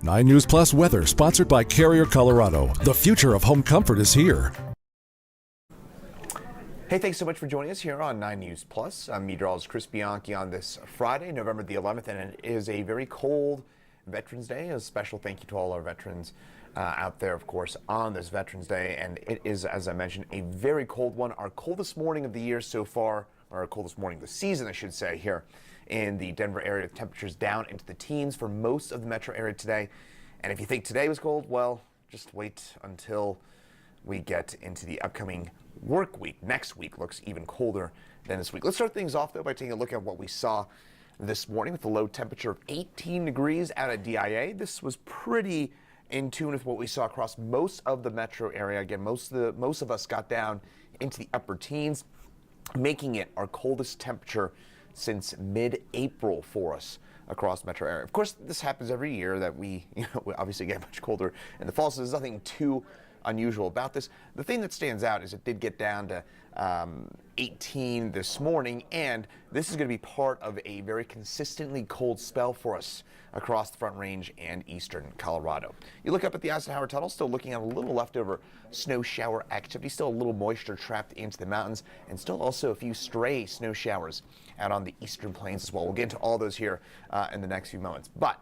9 News Plus weather, sponsored by Carrier Colorado. The future of home comfort is here. Hey, thanks so much for joining us here on 9 News Plus. I'm Meteorologist Chris Bianchi on this Friday, November the 11th, and it is a very cold Veterans Day. A special thank you to all our veterans out there, of course, on this Veterans Day. And it is, as I mentioned, a very cold one. Our coldest morning of the year so far, or our coldest morning of the season, I should say, here in the Denver area. Temperatures down into the teens for most of the metro area today. And if you think today was cold, well, just wait until we get into the upcoming work week. Next week looks even colder than this week. Let's start things off, though, by taking a look at what we saw this morning with a low temperature of 18 degrees out at DIA. This was pretty in tune with what we saw across most of the metro area. Again, most of us got down into the upper teens, making it our coldest temperature since mid-April for us across metro area. Of course, this happens every year that we obviously get much colder in the fall, so there's nothing too unusual about this. The thing that stands out is it did get down to 18 this morning, and this is going to be part of a very consistently cold spell for us across the Front Range and eastern Colorado. You look up at the Eisenhower Tunnel, still looking at a little leftover snow shower activity, still a little moisture trapped into the mountains, and still also a few stray snow showers out on the eastern plains as well. We'll get into all those here in the next few moments. But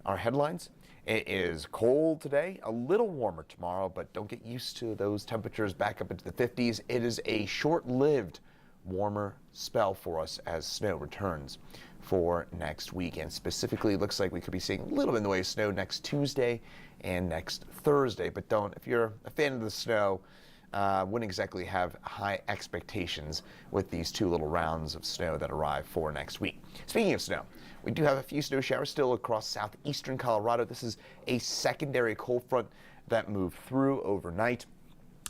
our headlines: it is cold today, a little warmer tomorrow, but don't get used to those temperatures back up into the 50s. It is a short-lived warmer spell for us as snow returns for next week. And specifically, it looks like we could be seeing a little bit in the way of snow next Tuesday and next Thursday. But if you're a fan of the snow, wouldn't exactly have high expectations with these two little rounds of snow that arrive for next week. Speaking of snow, we do have a few snow showers still across southeastern Colorado. This is a secondary cold front that moved through overnight,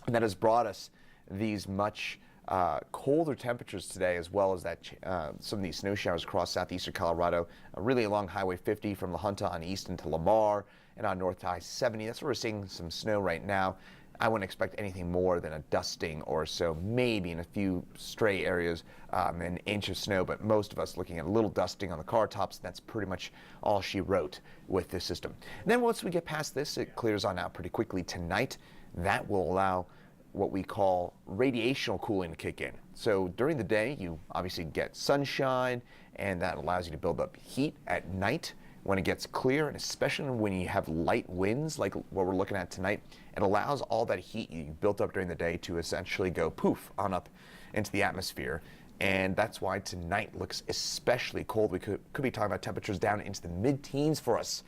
and that has brought us these much colder temperatures today, as well as that some of these snow showers across southeastern Colorado, really along Highway 50 from La Junta on east into Lamar and on north to I-70. That's where we're seeing some snow right now. I wouldn't expect anything more than a dusting or so, maybe in a few stray areas, an inch of snow, but most of us looking at a little dusting on the car tops. That's pretty much all she wrote with this system. And then once we get past this, it clears on out pretty quickly tonight. That will allow what we call radiational cooling to kick in. So during the day, you obviously get sunshine, and that allows you to build up heat at night. When it gets clear, and especially when you have light winds like what we're looking at tonight, it allows all that heat you built up during the day to essentially go poof on up into the atmosphere. And that's why tonight looks especially cold. We could be talking about temperatures down into the mid-teens for us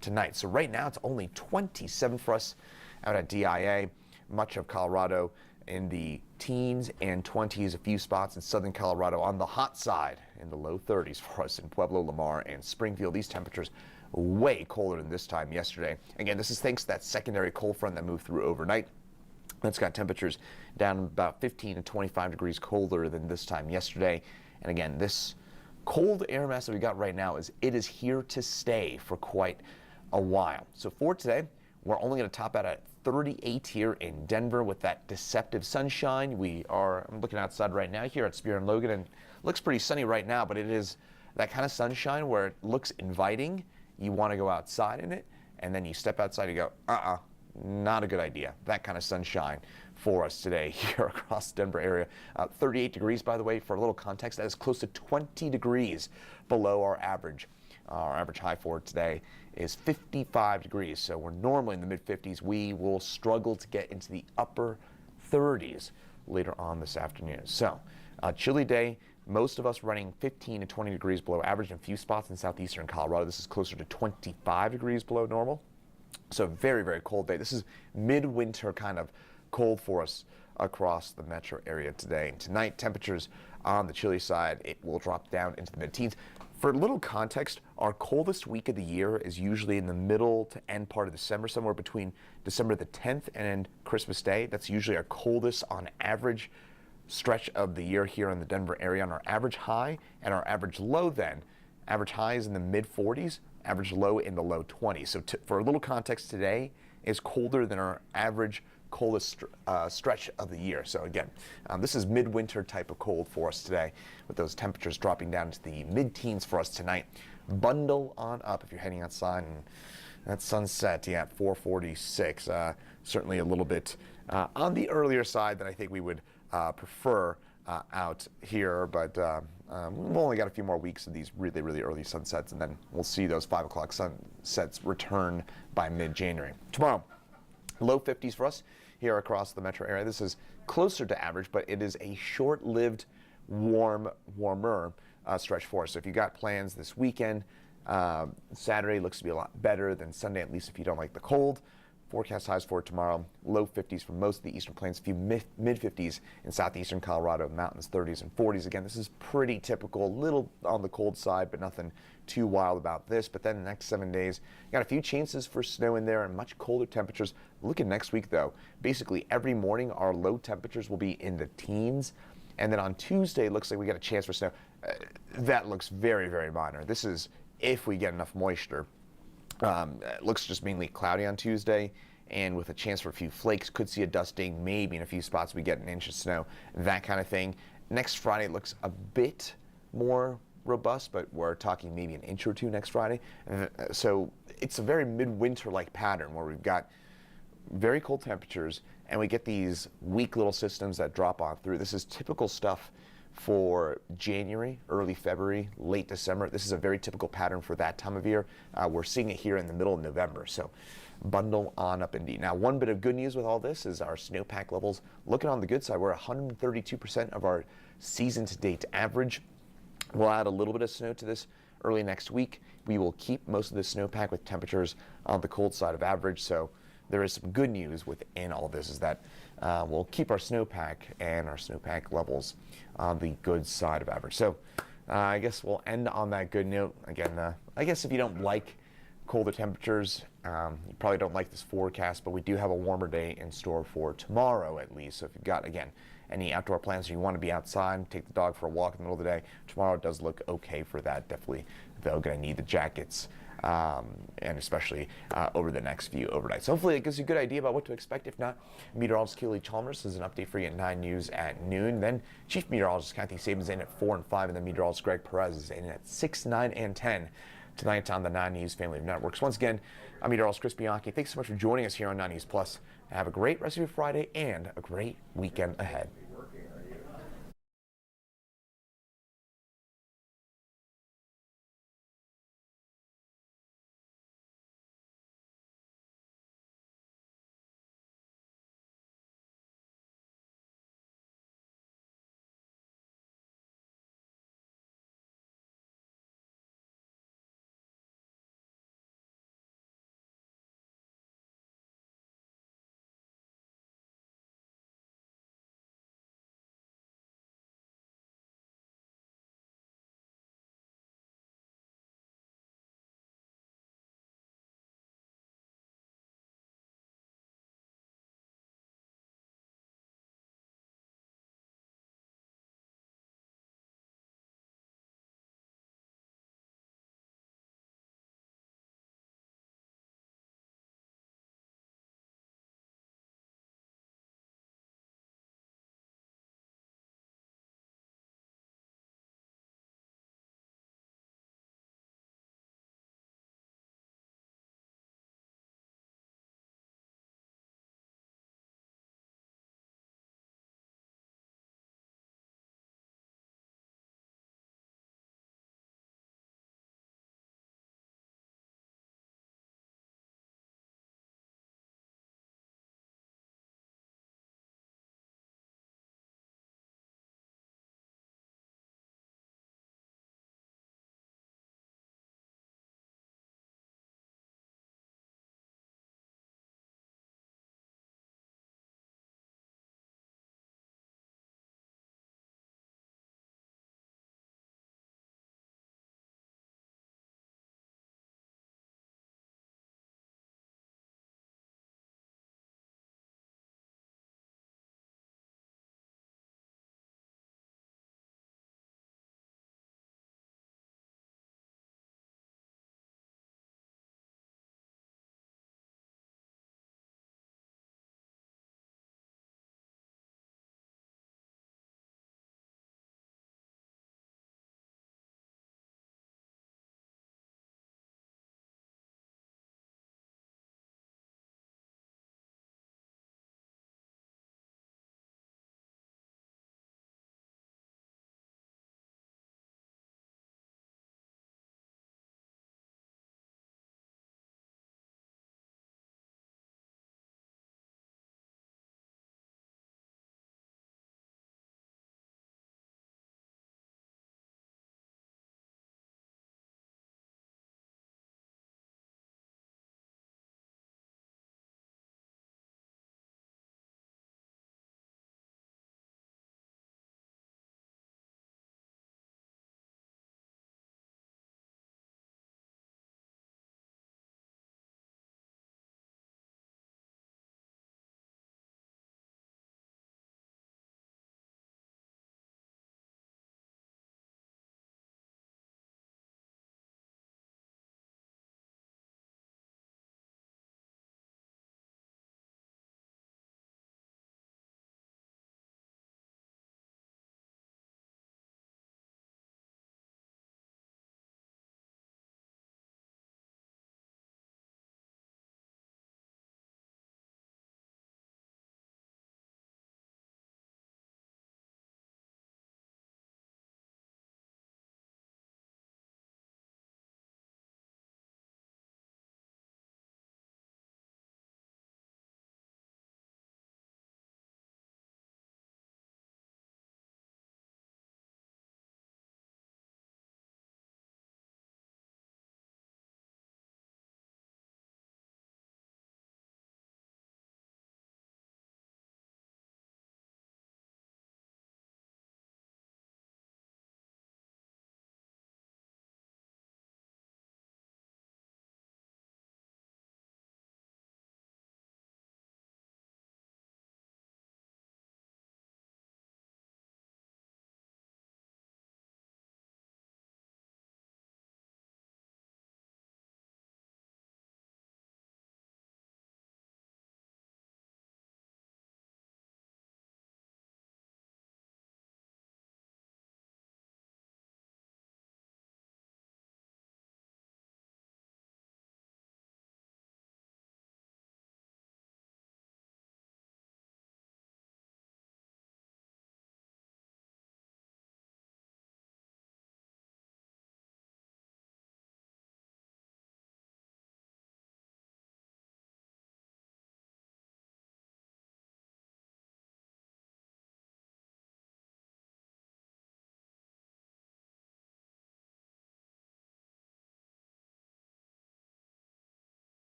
tonight. So right now it's only 27 for us out at DIA. Much of Colorado in the teens and 20s, a few spots in southern Colorado on the hot side in the low 30s for us in Pueblo, Lamar, and Springfield. These temperatures way colder than this time yesterday. Again, this is thanks to that secondary cold front that moved through overnight. That's got temperatures down about 15 to 25 degrees colder than this time yesterday. And again, this cold air mass that we got right now is here to stay for quite a while. So for today, we're only going to top out at 38 here in Denver with that deceptive sunshine. I'm looking outside right now here at Spear and Logan, and it looks pretty sunny right now, but it is that kind of sunshine where it looks inviting. You want to go outside in it, and then you step outside and you go, not a good idea. That kind of sunshine for us today here across the Denver area. 38 degrees, by the way, for a little context, that is close to 20 degrees below our average. Our average high for today is 55 degrees, so we're normally in the mid-50s. We will struggle to get into the upper 30s later on this afternoon. So, chilly day. Most of us running 15 to 20 degrees below average in a few spots in southeastern Colorado. This is closer to 25 degrees below normal. So very, very cold day. This is midwinter kind of cold for us across the metro area today. And tonight, temperatures on the chilly side, it will drop down into the mid-teens. For a little context, our coldest week of the year is usually in the middle to end part of December, somewhere between December the 10th and Christmas Day. That's usually our coldest on average stretch of the year here in the Denver area. On our average high and our average low then, average high is in the mid-40s, average low in the low 20s. So for a little context, today is colder than our average coldest stretch of the year. So again, this is midwinter type of cold for us today, with those temperatures dropping down to the mid-teens for us tonight. Bundle on up if you're heading outside and That sunset, yeah, at 4:46. Certainly a little bit on the earlier side than I think we would prefer out here, but we've only got a few more weeks of these really, really early sunsets, and then we'll see those 5 o'clock sunsets return by mid-January. Tomorrow, low 50s for us here across the metro area. This is closer to average, but it is a short-lived warmer stretch for us. So if you got plans this weekend, Saturday looks to be a lot better than Sunday, at least if you don't like the cold. Forecast highs for tomorrow, low 50s for most of the eastern plains, a few mid-50s in southeastern Colorado, mountains 30s and 40s. Again, this is pretty typical, a little on the cold side, but nothing too wild about this. But then the next 7 days, got a few chances for snow in there and much colder temperatures. Look at next week, though. Basically, every morning, our low temperatures will be in the teens. And then on Tuesday, it looks like we got a chance for snow. That looks very, very minor. This is if we get enough moisture. It looks just mainly cloudy on Tuesday, and with a chance for a few flakes. Could see a dusting, maybe in a few spots we get an inch of snow, that kind of thing. Next Friday looks a bit more robust, but we're talking maybe an inch or two next Friday. So it's a very midwinter-like pattern where we've got very cold temperatures, and we get these weak little systems that drop on through. This is typical stuff for January, early February, late December. This is a very typical pattern for that time of year. We're seeing it here in the middle of November, so bundle on up indeed. Now, one bit of good news with all this is our snowpack levels. Looking on the good side, we're 132% of our season-to-date average. We'll add a little bit of snow to this early next week. We will keep most of the snowpack with temperatures on the cold side of average, so there is some good news within all this, is that we'll keep our snowpack and our snowpack levels on the good side of average. So I guess we'll end on that good note. Again, I guess if you don't like colder temperatures, you probably don't like this forecast, but we do have a warmer day in store for tomorrow at least. So if you've got, again, any outdoor plans or you want to be outside, take the dog for a walk in the middle of the day, tomorrow does look okay for that. Definitely, though, going to need the jackets. And especially over the next few overnights. So hopefully it gives you a good idea about what to expect. If not, meteorologist Keely Chalmers has an update for you at 9 News at noon. Then Chief Meteorologist Kathy Sabin's in at 4 and 5, and then meteorologist Greg Perez is in at 6, 9, and 10 tonight on the 9 News family of networks. Once again, I'm meteorologist Chris Bianchi. Thanks so much for joining us here on 9 News Plus. Have a great rest of your Friday and a great weekend ahead.